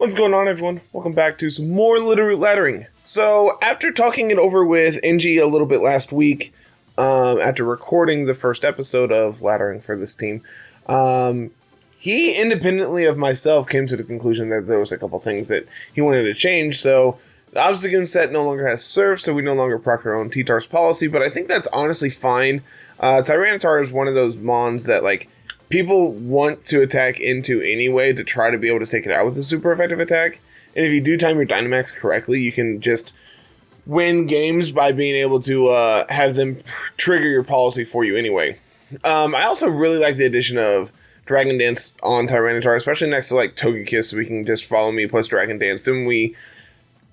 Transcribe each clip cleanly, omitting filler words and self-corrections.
What's going on, everyone? Welcome back to some more Littleroot laddering. So, after talking it over with NG a little bit last week, after recording the first episode of laddering for this team, he independently of myself came to the conclusion that there was a couple things that he wanted to change. So, the Obstagoon set no longer has Surf, so we no longer proc our own T-Tar's policy, but I think that's honestly fine. Tyranitar is one of those mons that, like, people want to attack into anyway to try to be able to take it out with a super effective attack. And if you do time your Dynamax correctly, you can just win games by being able to have them trigger your policy for you anyway. I also really like the addition of Dragon Dance on Tyranitar, especially next to like Togekiss, so we can just follow me plus Dragon Dance. Then we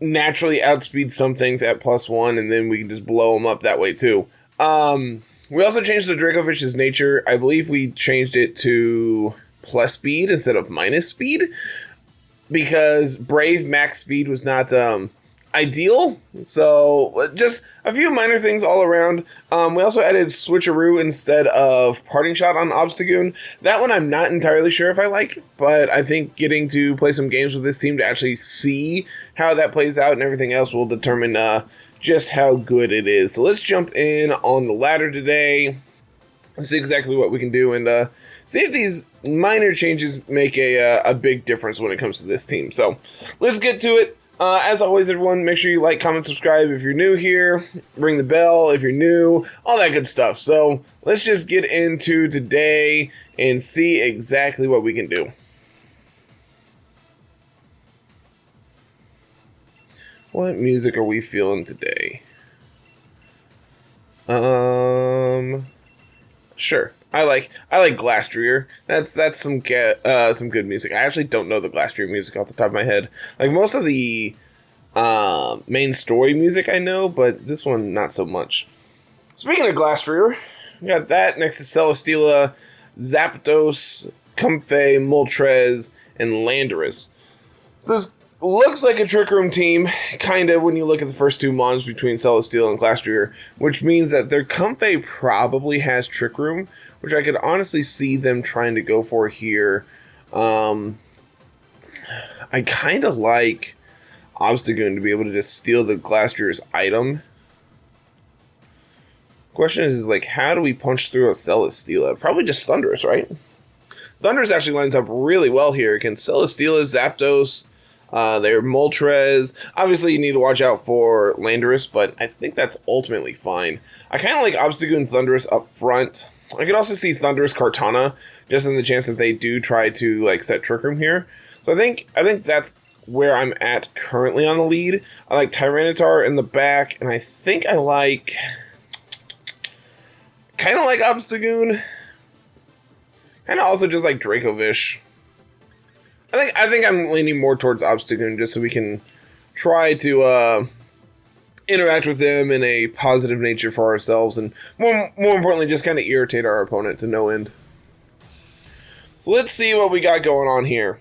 naturally outspeed some things at +1, and then we can just blow them up that way too. We also changed the Dracovish's nature. I believe we changed it to plus speed instead of minus speed, because Brave max speed was not ideal. So just a few minor things all around. We also added Switcheroo instead of Parting Shot on Obstagoon. That one I'm not entirely sure if I like, but I think getting to play some games with this team to actually see how that plays out and everything else will determine just how good it is. So let's jump in on the ladder today and see exactly what we can do and see if these minor changes make a big difference when it comes to this team. So let's get to it. As always, everyone, make sure you like, comment, subscribe if you're new here. Ring the bell if you're new. All that good stuff. So let's just get into today and see exactly what we can do. What music are we feeling today? Sure. I like Glastrier. That's some good music. I actually don't know the Glastrier music off the top of my head. Like most of the main story music I know, but this one not so much. Speaking of Glastrier, we got that next to Celesteela, Zapdos, Comfey, Moltres, and Landorus. So this looks like a Trick Room team, kind of, when you look at the first two mons between Celesteela and Glastrier, which means that their Comfey probably has Trick Room, which I could honestly see them trying to go for here. I kind of like Obstagoon to be able to just steal the Glastrier's item. Question is like, how do we punch through a Celesteela? Probably just Thundurus, right? Thundurus actually lines up really well here against Celesteela, Zapdos, they're Moltres. Obviously, you need to watch out for Landorus, but I think that's ultimately fine. I kind of like Obstagoon Thundurus up front. I could also see Thundurus Kartana, just in the chance that they do try to like set Trick Room here. So I think that's where I'm at currently on the lead. I like Tyranitar in the back, and I think I like kind of like Obstagoon. Kind of also just like Dracovish. I think I'm leaning more towards Obstagoon just so we can try to interact with them in a positive nature for ourselves, and more importantly, just kind of irritate our opponent to no end. So let's see what we got going on here.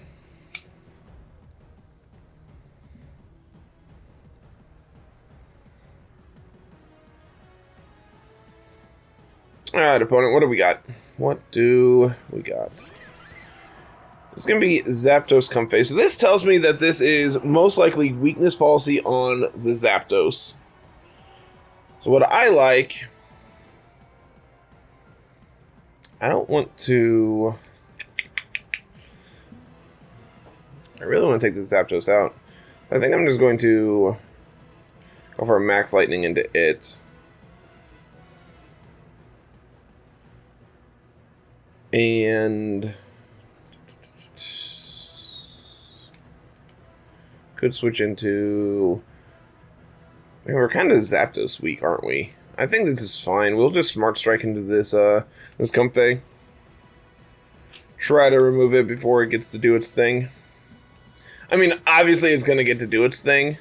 Alright, opponent, what do we got? What do we got? It's going to be Zapdos Comfey. So this tells me that this is most likely weakness policy on the Zapdos. So what I like... I don't want to... I really want to take the Zapdos out. I think I'm just going to go for a Max Lightning into it. And... could switch into... I mean, we're kind of Zapdos weak, aren't we? I think this is fine. We'll just Smart Strike into this this Comfey. Try to remove it before it gets to do its thing. I mean, obviously it's going to get to do its thing.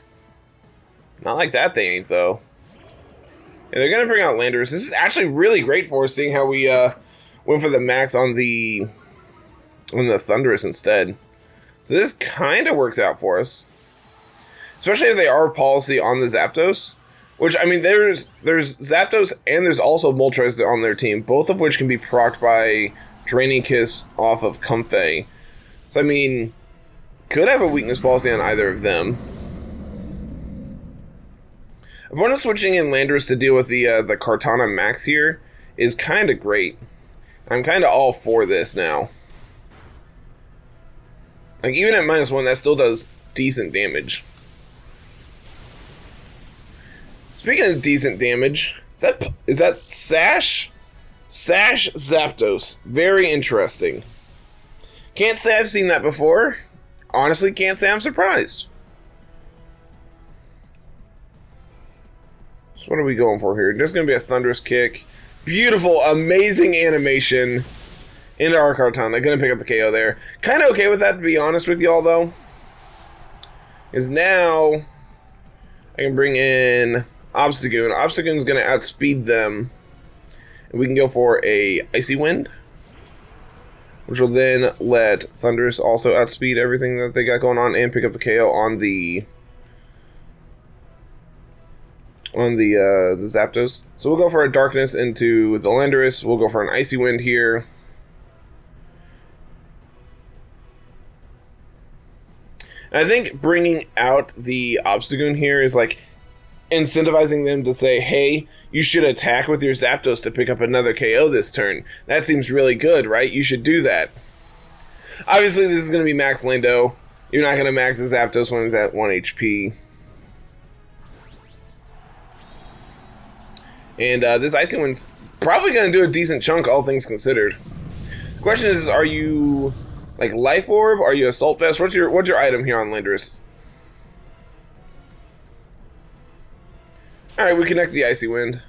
Not like that they ain't, though. And they're going to bring out Landorus. This is actually really great for us, seeing how we went for the max on the Thundurus instead. So this kind of works out for us. Especially if they are policy on the Zapdos. Which, I mean, there's Zapdos and there's also Moltres on their team. Both of which can be procced by Draining Kiss off of Comfey. So, I mean, could have a weakness policy on either of them. Opponent switching in Landorus to deal with the Kartana Max here is kind of great. I'm kind of all for this now. Like, even at -1, that still does decent damage. Speaking of decent damage, is that Sash? Sash Zapdos. Very interesting. Can't say I've seen that before. Honestly, can't say I'm surprised. So what are we going for here? There's going to be a Thunderous Kick. Beautiful, amazing animation into our Kartana. Going to pick up the KO there. Kind of okay with that, to be honest with y'all, though. Is now I can bring in Obstagoon. Obstagoon's going to outspeed them. And we can go for a Icy Wind, which will then let Thunderous also outspeed everything that they got going on and pick up the KO on the Zapdos. So we'll go for a Darkness into the Landorus. We'll go for an Icy Wind here. And I think bringing out the Obstagoon here is like incentivizing them to say, hey, you should attack with your Zapdos to pick up another KO this turn. That seems really good, right? You should do that. Obviously, this is going to be Max Lando. You're not going to max the Zapdos when it's at 1 HP. And this Icy Wind's probably going to do a decent chunk, all things considered. The question is, are you like Life Orb? Are you Assault Vest? What's your item here on Landorus? Alright, we connect the Icy Wind.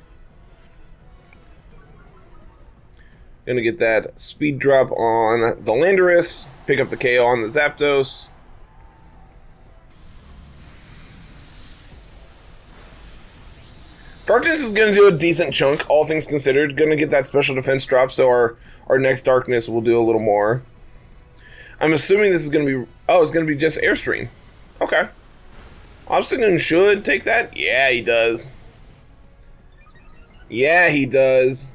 Gonna get that speed drop on the Landorus. Pick up the KO on the Zapdos. Darkness is gonna do a decent chunk, all things considered. Gonna get that special defense drop, so our next Darkness will do a little more. I'm assuming this is gonna be... Oh, it's gonna be just Airstream. Okay. Obstagoon should take that? Yeah, he does. Yeah, he does.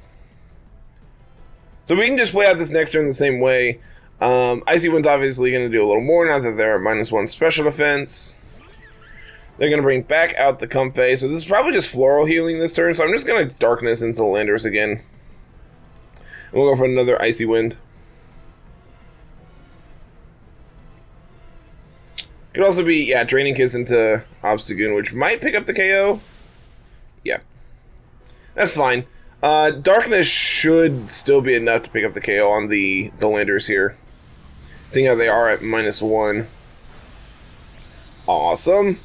So we can just play out this next turn the same way. Icy Wind's obviously going to do a little more now that they're at -1 special defense. They're going to bring back out the Comfey. So this is probably just floral healing this turn. So I'm just going to Darkness into the Landorus again. And we'll go for another Icy Wind. Could also be, yeah, Draining Kiss into Obstagoon, which might pick up the KO. Yep. That's fine. Darkness should still be enough to pick up the KO on the Landers here. Seeing how they are at -1. Awesome.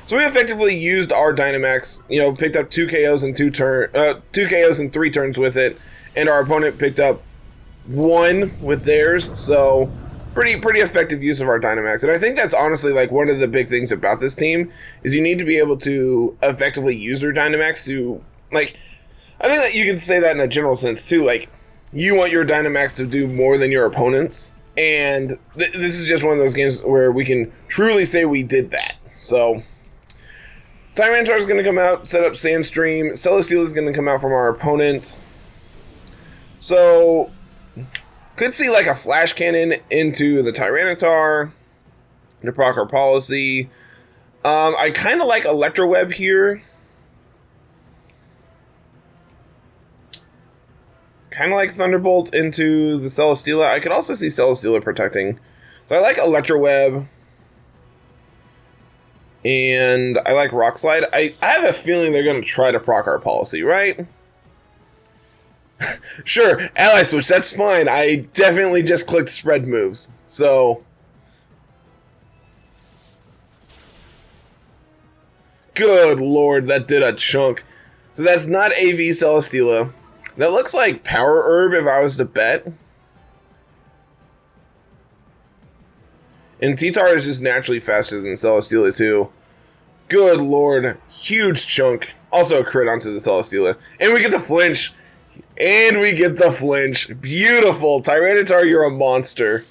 So we effectively used our Dynamax, you know, picked up 2 KOs in 2 KOs in 3 turns with it, and our opponent picked up 1 with theirs. So pretty effective use of our Dynamax. And I think that's honestly like one of the big things about this team is you need to be able to effectively use their Dynamax to, like, I think that you can say that in a general sense too. Like, you want your Dynamax to do more than your opponents, and this is just one of those games where we can truly say we did that. So, Tyranitar is going to come out, set up Sandstream. Celesteela is going to come out from our opponent. So, could see like a Flash Cannon into the Tyranitar to proc our policy. I kind of like Electroweb here. Kind of like Thunderbolt into the Celesteela. I could also see Celesteela protecting. So I like Electroweb. And I like Rock Slide. I have a feeling they're going to try to proc our policy, right? Sure, Ally Switch, that's fine. I definitely just clicked spread moves. So, good lord, that did a chunk. So that's not AV Celesteela. That looks like Power Herb if I was to bet. And T-Tar is just naturally faster than Celesteela too. Good lord. Huge chunk. Also a crit onto the Celesteela. And we get the flinch. And we get the flinch. Beautiful. Tyranitar, you're a monster.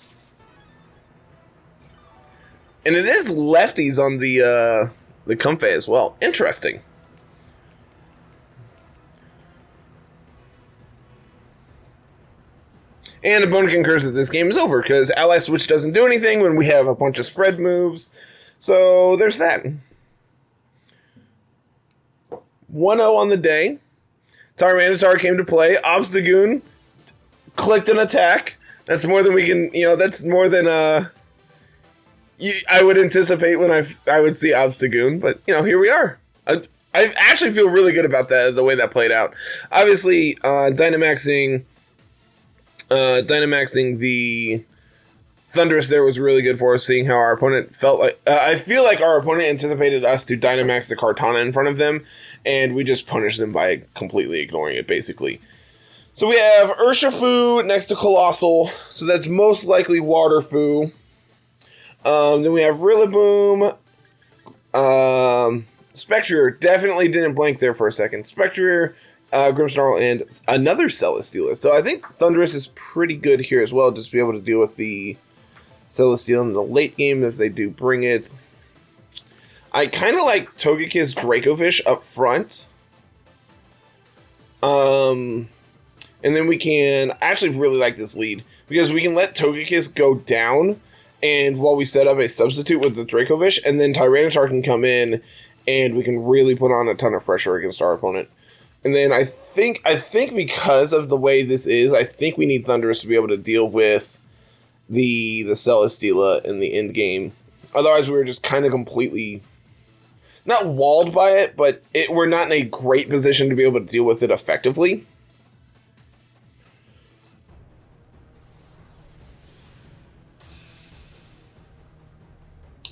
And it is lefties on the Comfey as well. Interesting. And opponent concurs that this game is over, because Ally Switch doesn't do anything when we have a bunch of spread moves. So there's that. 1-0 on the day. Tyranitar came to play. Obstagoon clicked an attack. That's more than we can, that's more than I would anticipate when I would see Obstagoon. But, here we are. I actually feel really good about that, the way that played out. Obviously, Dynamaxing the Thundurus there was really good for us, seeing how our opponent felt like... I feel like our opponent anticipated us to Dynamax the Kartana in front of them, and we just punished them by completely ignoring it, basically. So we have Urshifu next to Colossal, so that's most likely Waterfu. Then we have Rillaboom. Spectre definitely didn't blank there for a second. Spectre, Grimmsnarl, and another Celesteela. So I think Thundurus is pretty good here as well, just to be able to deal with the Celesteela in the late game if they do bring it. I kind of like Togekiss Dracovish up front. And then we can... I actually really like this lead, because we can let Togekiss go down, and while we set up a substitute with the Dracovish, and then Tyranitar can come in, and we can really put on a ton of pressure against our opponent. And then I think because of the way this is, I think we need Thundurus to be able to deal with the Celesteela in the end game. Otherwise, we were just kind of completely... not walled by it, but we're not in a great position to be able to deal with it effectively.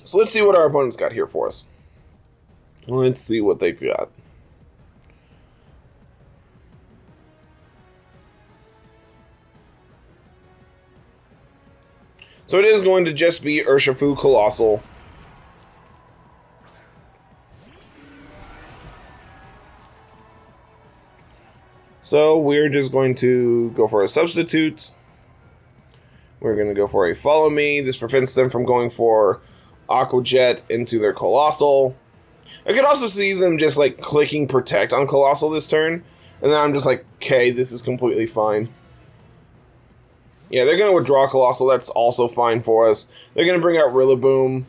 So let's see what our opponent's got here for us. Let's see what they've got. So it is going to just be Urshifu Colossal. So we're just going to go for a substitute. We're going to go for a Follow Me. This prevents them from going for Aqua Jet into their Colossal. I could also see them just like clicking Protect on Colossal this turn. And then I'm just like, okay, this is completely fine. Yeah, they're going to withdraw Colossal. That's also fine for us. They're going to bring out Rillaboom.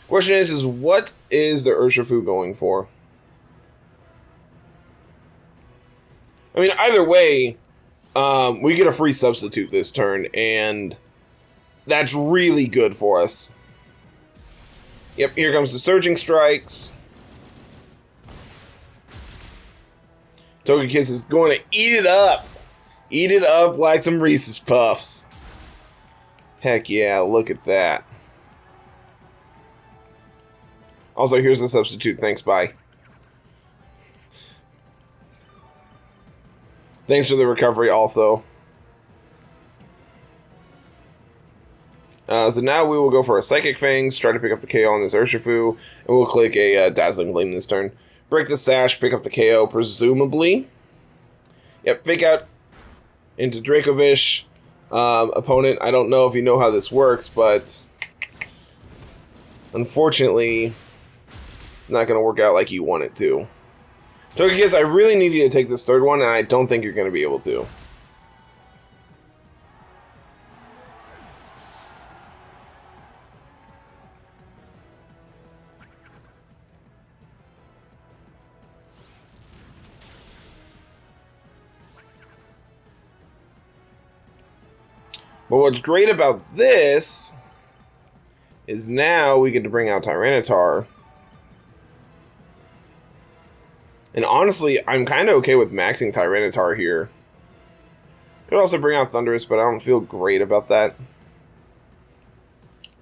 Question is what is the Urshifu going for? I mean, either way, we get a free substitute this turn, and that's really good for us. Yep, here comes the Surging Strikes. Togekiss is going to eat it up. Eat it up like some Reese's Puffs. Heck yeah, look at that. Also, here's the substitute. Thanks, bye. Thanks for the recovery also. So now we will go for a Psychic Fangs, try to pick up the KO on this Urshifu, and we'll click a Dazzling Gleam this turn. Break the Sash, pick up the KO, presumably. Yep, Fake Out into Dracovish. Opponent, I don't know if you know how this works, but unfortunately, it's not going to work out like you want it to. Togekiss, I really need you to take this third one, and I don't think you're going to be able to. But what's great about this is now we get to bring out Tyranitar. And honestly, I'm kind of okay with maxing Tyranitar here. Could also bring out Thundurus, but I don't feel great about that.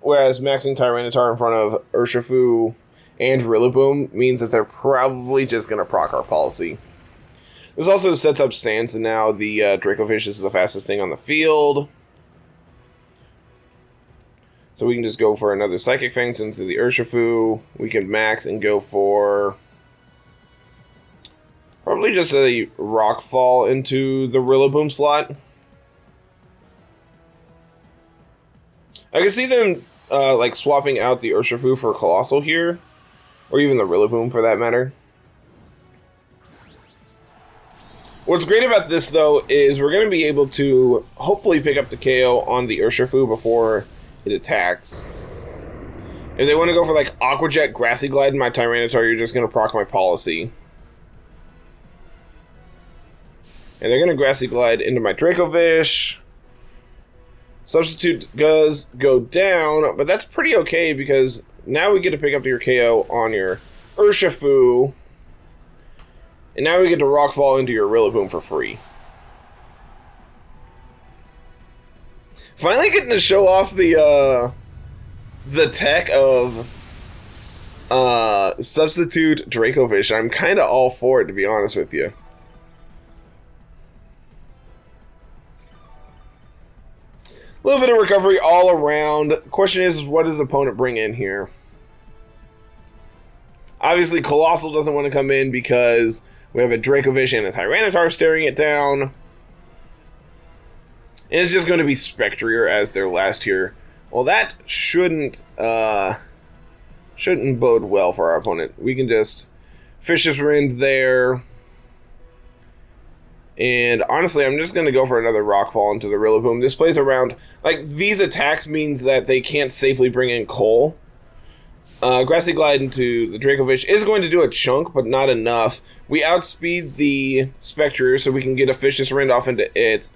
Whereas maxing Tyranitar in front of Urshifu and Rillaboom means that they're probably just going to proc our policy. This also sets up Sand, so now the Dracovish is the fastest thing on the field. So we can just go for another Psychic Fangs into the Urshifu. We can max and go for probably just a Rock Fall into the Rillaboom slot. I can see them like swapping out the Urshifu for Colossal here, or even the Rillaboom for that matter. What's great about this, though, is we're going to be able to hopefully pick up the KO on the Urshifu before it attacks. If they want to go for, like, Aqua Jet, Grassy Glide, and my Tyranitar, you're just going to proc my Policy. And they're going to Grassy Glide into my Dracovish. Substitute does go down, but that's pretty okay because now we get to pick up your KO on your Urshifu. And now we get to Rockfall into your Rillaboom for free. Finally getting to show off the tech of Substitute Dracovish. I'm kind of all for it, to be honest with you. A little bit of recovery all around. Question is, what does the opponent bring in here? Obviously, Colossal doesn't want to come in because we have a Dracovish and a Tyranitar staring it down. And it's just going to be Spectrier as their last here. Well, that shouldn't bode well for our opponent. We can just Vicious Rend there. And honestly, I'm just going to go for another Rockfall into the Rillaboom. This plays around... Like, these attacks means that they can't safely bring in Cole. Grassy Glide into the Dracovish is going to do a chunk, but not enough. We outspeed the Spectre, so we can get a Vicious Rend off into it.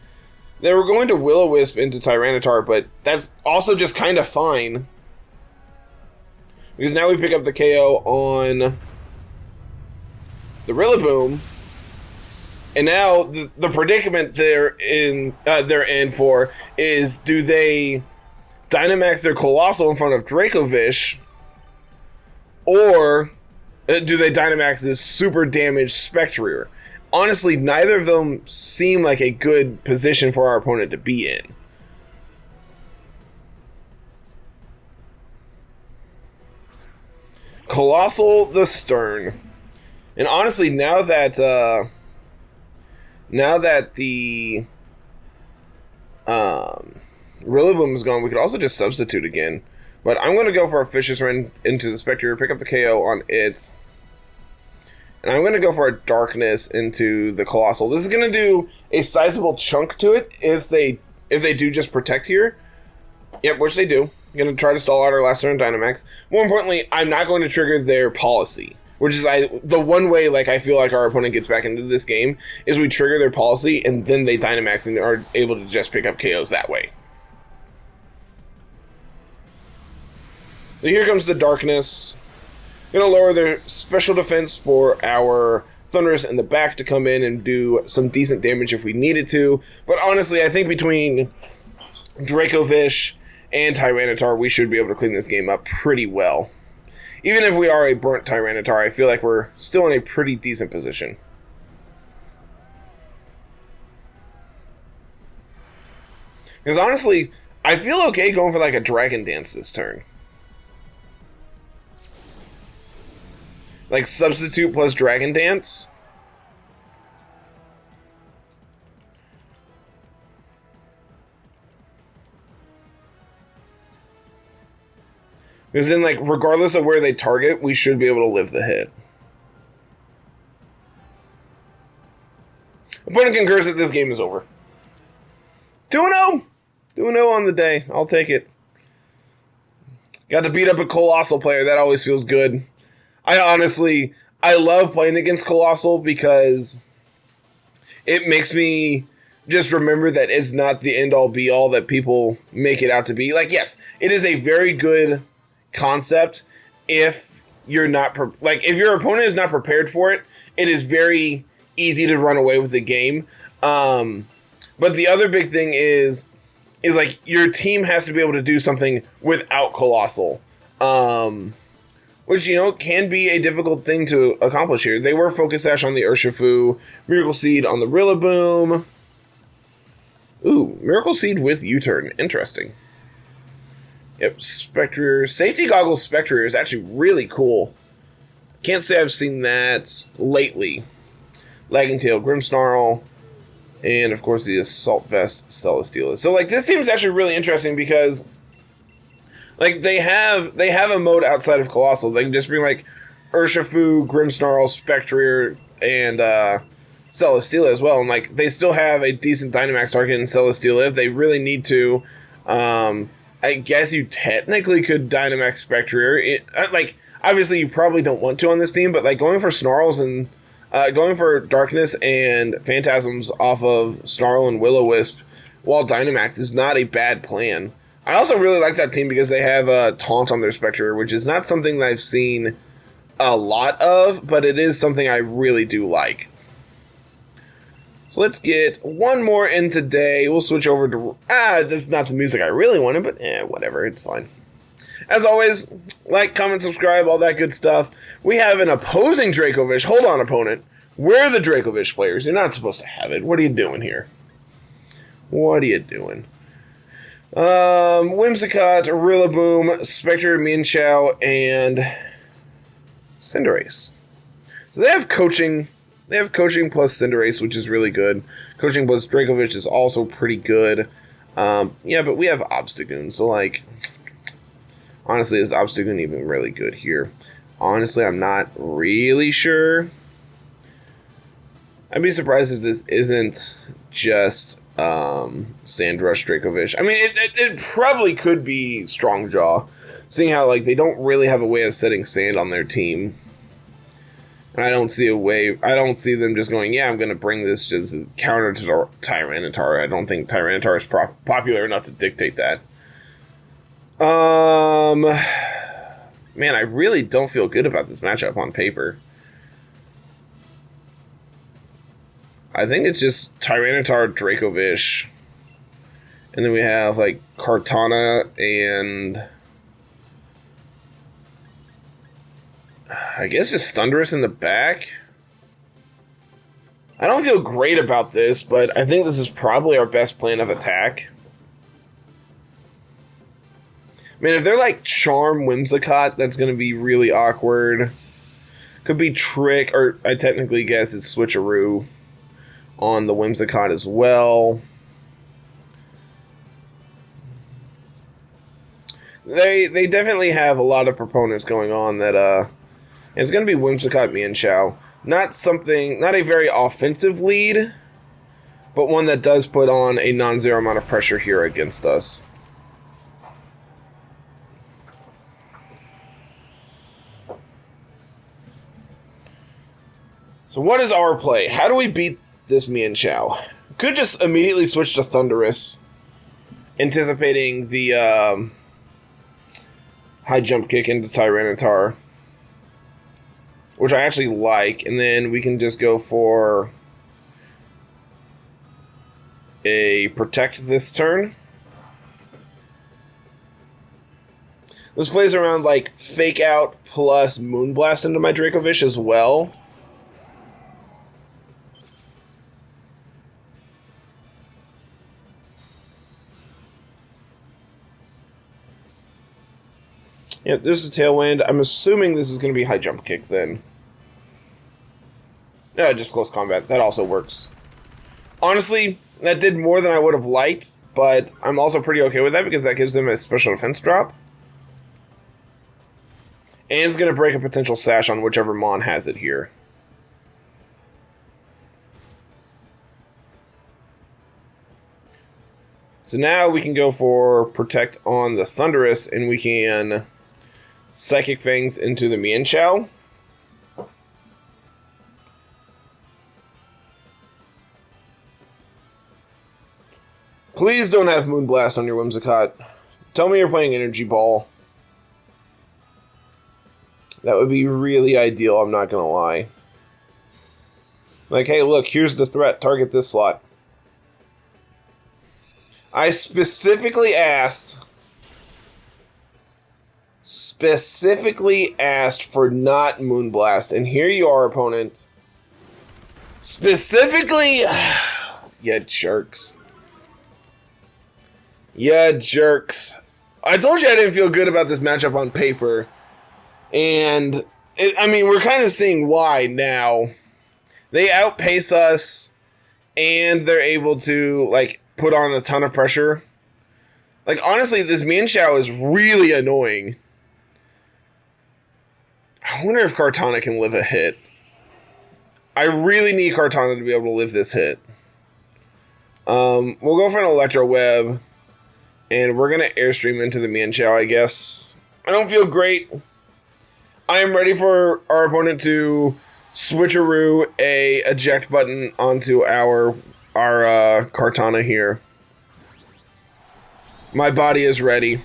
Then we're going to Will-O-Wisp into Tyranitar, but that's also just kind of fine. Because now we pick up the KO on the Rillaboom. And now the predicament they're in for is, do they Dynamax their Colossal in front of Dracovish, or do they Dynamax this super damaged Spectrier? Honestly, neither of them seem like a good position for our opponent to be in. Colossal the Stern. And honestly, now that the Rillaboom is gone, we could also just substitute again. But I'm going to go for a Vicious Rend into the Spectre, pick up the KO on it. And I'm going to go for a Darkness into the Colossal. This is going to do a sizable chunk to it if they do just Protect here. Yep, which they do. I'm going to try to stall out our last turn Dynamax. More importantly, I'm not going to trigger their Policy. Which is the one way I feel like our opponent gets back into this game is we trigger their Policy and then they Dynamax and are able to just pick up KOs that way. So here comes the Darkness. Gonna lower their special defense for our Thundurus in the back to come in and do some decent damage if we needed to. But honestly, I think between Dracovish and Tyranitar, we should be able to clean this game up pretty well. Even if we are a burnt Tyranitar, I feel like we're still in a pretty decent position. Because honestly, I feel okay going for like a Dragon Dance this turn. Like Substitute plus Dragon Dance. Because then, like, regardless of where they target, we should be able to live the hit. Opponent concurs that this game is over. 2-0! 2-0 on the day. I'll take it. Got to beat up a Colossal player. That always feels good. I love playing against Colossal because it makes me just remember that it's not the end-all be-all that people make it out to be. Like, yes, it is a very good concept if you're not if your opponent is not prepared for it. It is very easy to run away with the game, but the other big thing is like your team has to be able to do something without Colossal, which can be a difficult thing to accomplish here. They were Focus Sash on the Urshifu, Miracle Seed on the Rillaboom. Ooh, Miracle Seed with U-turn, interesting. Yep, Spectrier. Safety Goggles Spectrier is actually really cool. Can't say I've seen that lately. Lagging Tail Grimmsnarl. And, of course, the Assault Vest Celesteela. So, like, this team is actually really interesting because, like, they have a mode outside of Colossal. They can just bring, like, Urshifu, Grimmsnarl, Spectrier, and Celesteela as well. And, like, they still have a decent Dynamax target in Celesteela if they really need to. I guess you technically could Dynamax Spectrier. Like, obviously you probably don't want to on this team, but, like, going for Snarls and going for Darkness and Phantasms off of Snarl and Will-O-Wisp while Dynamax is not a bad plan. I also really like that team because they have Taunt on their Spectrier, which is not something that I've seen a lot of, but it is something I really do like. So let's get one more in today. We'll switch over to... that's not the music I really wanted, but whatever, it's fine. As always, like, comment, subscribe, all that good stuff. We have an opposing Dracovish. Hold on, opponent. We're the Dracovish players. You're not supposed to have it. What are you doing here? What are you doing? Whimsicott, Rillaboom, Spectre, Mienshao, and Cinderace. So they have coaching. They have coaching plus Cinderace, which is really good. Coaching plus Dracovish is also pretty good. Yeah, but we have Obstagoon, so, like, honestly, is Obstagoon even really good here? Honestly, I'm not really sure. I'd be surprised if this isn't just Sandrush Dracovish. I mean, it probably could be Strongjaw, seeing how, like, they don't really have a way of setting sand on their team. And I don't see them just going, yeah, I'm going to bring this just as counter to Tyranitar. I don't think Tyranitar is popular enough to dictate that. Man, I really don't feel good about this matchup on paper. I think it's just Tyranitar, Dracovish. And then we have, like, Kartana and... I guess just Thundurus in the back. I don't feel great about this, but I think this is probably our best plan of attack. I mean, if they're like Charm Whimsicott, that's going to be really awkward. Could be Trick, or I technically guess it's Switcheroo on the Whimsicott as well. They definitely have a lot of proponents going on that, it's going to be Whimsicott Mienshao. Not a very offensive lead, but one that does put on a non-zero amount of pressure here against us. So what is our play? How do we beat this Mienshao? Could just immediately switch to Thundurus, anticipating the high jump kick into Tyranitar, which I actually like, and then we can just go for a Protect this turn. This plays around like Fake Out plus Moonblast into my Dracovish as well. Yep, there's a Tailwind. I'm assuming this is going to be High Jump Kick then. No, just Close Combat. That also works. Honestly, that did more than I would have liked, but I'm also pretty okay with that because that gives them a special defense drop. And it's going to break a potential Sash on whichever Mon has it here. So now we can go for Protect on the Thundurus, and we can Psychic Fangs into the Mienshao. Please don't have Moonblast on your Whimsicott. Tell me you're playing Energy Ball. That would be really ideal, I'm not gonna lie. Like, hey, look, here's the threat. Target this slot. I specifically asked for not Moonblast, and here you are, opponent. Specifically... You jerks. Yeah, jerks. I told you I didn't feel good about this matchup on paper. And, I mean, we're kind of seeing why now. They outpace us, and they're able to, like, put on a ton of pressure. Like, honestly, this Mienshao is really annoying. I wonder if Kartana can live a hit. I really need Kartana to be able to live this hit. We'll go for an Electro Web, and we're going to Airstream into the Mian Chao, I guess. I don't feel great. I am ready for our opponent to switcheroo a eject button onto our Kartana here. My body is ready.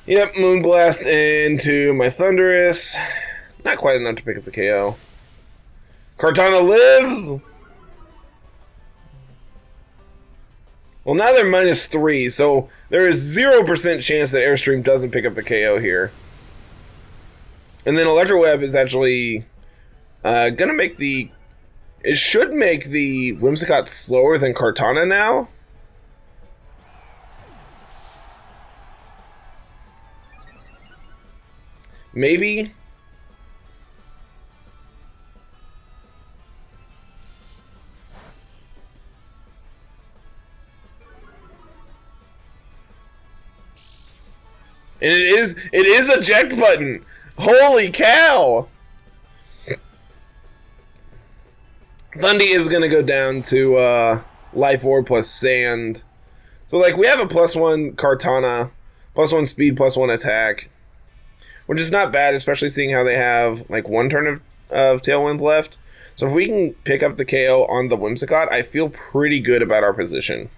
Yep, Moonblast into my Thunderous. Not quite enough to pick up the KO. Kartana lives! Well, now they're -3, so there is 0% chance that Airstream doesn't pick up the KO here. And then Electro Web is actually gonna make the... It should make the Whimsicott slower than Kartana now. Maybe. And it is a eject button. Holy cow. Thundy is going to go down to Life Orb plus Sand. So like we have a +1 Kartana, +1 speed, +1 attack. Which is not bad, especially seeing how they have like 1 turn of Tailwind left. So if we can pick up the KO on the Whimsicott, I feel pretty good about our position.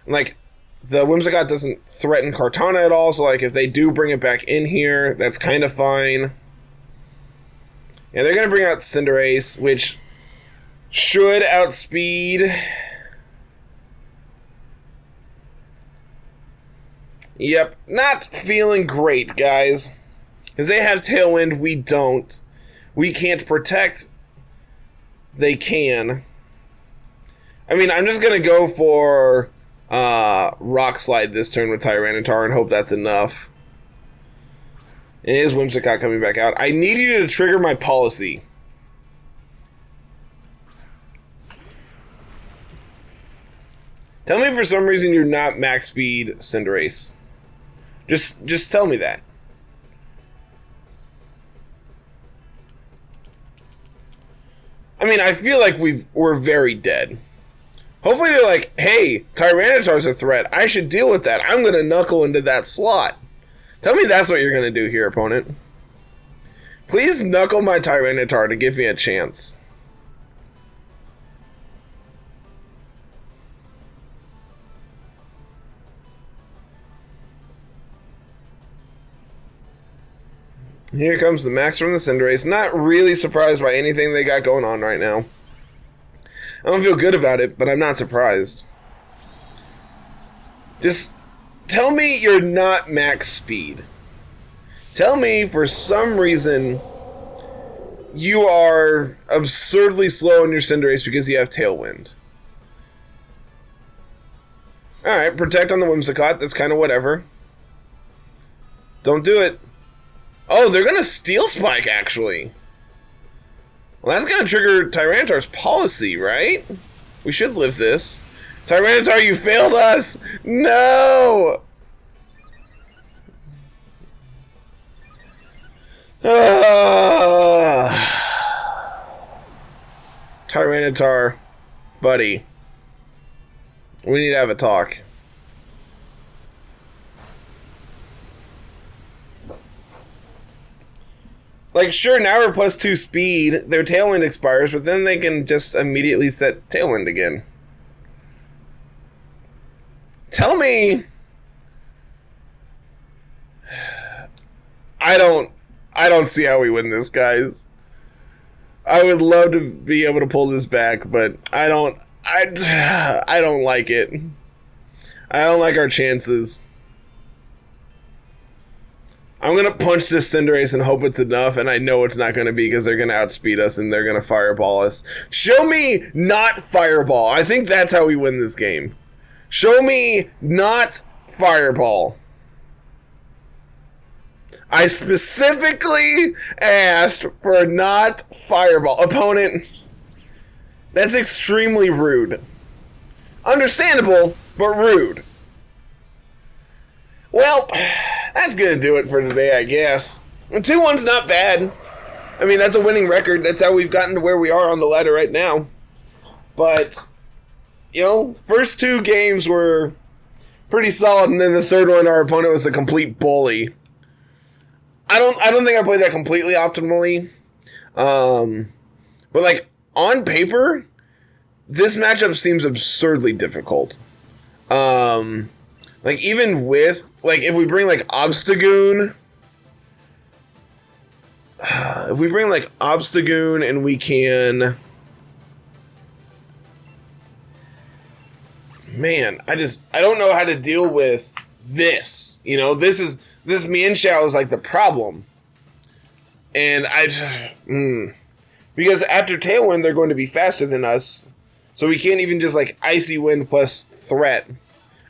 Like, the Whimsicott doesn't threaten Kartana at all, so like if they do bring it back in here, that's kind of fine. Yeah, they're going to bring out Cinderace, which should outspeed... Yep, not feeling great, guys. Because they have Tailwind, we don't. We can't protect. They can. I mean, I'm just going to go for Rock Slide this turn with Tyranitar and hope that's enough. It is Whimsicott coming back out. I need you to trigger my policy. Tell me for some reason you're not max speed Cinderace. Just tell me that. I mean, I feel like we're very dead. Hopefully they're like, hey, Tyranitar's a threat. I should deal with that. I'm going to knuckle into that slot. Tell me that's what you're going to do here, opponent. Please knuckle my Tyranitar to give me a chance. Here comes the max from the Cinderace. Not really surprised by anything they got going on right now. I don't feel good about it, but I'm not surprised. Just tell me you're not max speed. Tell me for some reason you are absurdly slow in your Cinderace because you have Tailwind. Alright, protect on the Whimsicott. That's kind of whatever. Don't do it. Oh, they're going to Steel Spike, actually. Well, that's going to trigger Tyranitar's policy, right? We should live this. Tyranitar, you failed us! No! Tyranitar, buddy. We need to have a talk. Like, sure, now we're +2 speed, their Tailwind expires, but then they can just immediately set Tailwind again. Tell me... I don't see how we win this, guys. I would love to be able to pull this back, but I don't like it. I don't like our chances. I'm going to punch this Cinderace and hope it's enough, and I know it's not going to be because they're going to outspeed us and they're going to Fireball us. Show me not Fireball. I think that's how we win this game. Show me not Fireball. I specifically asked for not fireball. Opponent, that's extremely rude. Understandable, but rude. Well, that's going to do it for today, I guess. 2-1's not bad. I mean, that's a winning record. That's how we've gotten to where we are on the ladder right now. But, first 2 games were pretty solid, and then the third one, our opponent was a complete bully. I don't think I played that completely optimally. But, like, on paper, this matchup seems absurdly difficult. Like, even with, like, if we bring, like, Obstagoon... If we bring, like, Obstagoon and we can... Man, I don't know how to deal with this. This Mienshao is, like, the problem. And because after Tailwind, they're going to be faster than us. So we can't even just, like, Icy Wind plus Threat.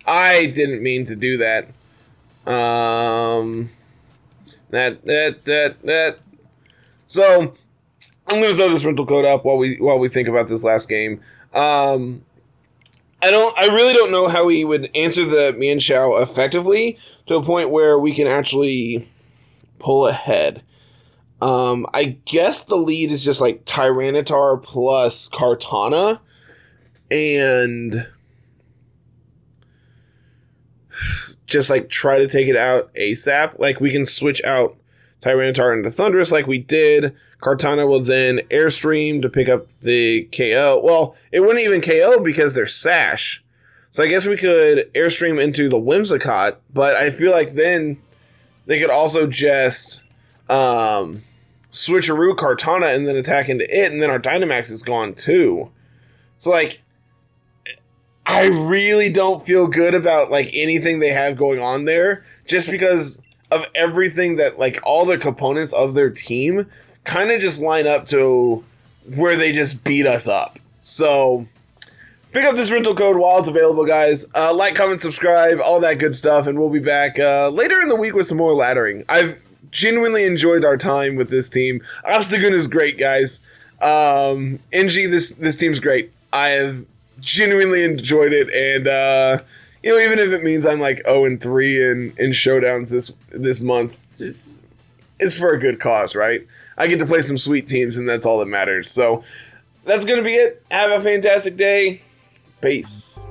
I didn't mean to do that. So I'm gonna throw this rental code up while we think about this last game. I really don't know how we would answer the Mienshao effectively to a point where we can actually pull ahead. I guess the lead is just like Tyranitar plus Kartana, and just like try to take it out ASAP. Like, we can switch out Tyranitar into Thundurus like we did. Kartana will then Airstream to pick up the KO. Well, it wouldn't even KO because they're Sash. So I guess we could Airstream into the Whimsicott, but I feel like then they could also just switcheroo Kartana and then attack into it, and then our Dynamax is gone too. So, like, I really don't feel good about, like, anything they have going on there, just because of everything that, like, all the components of their team kind of just line up to where they just beat us up. So, pick up this rental code while it's available, guys. Like, comment, subscribe, all that good stuff, and we'll be back later in the week with some more laddering. I've genuinely enjoyed our time with this team. Obstagoon is great, guys. NG, this team's great. I have genuinely enjoyed it, and even if it means I'm like 0-3 in showdowns this month, it's for a good cause, right? I get to play some sweet teams, and that's all that matters. So that's gonna be it. Have a fantastic day. Peace.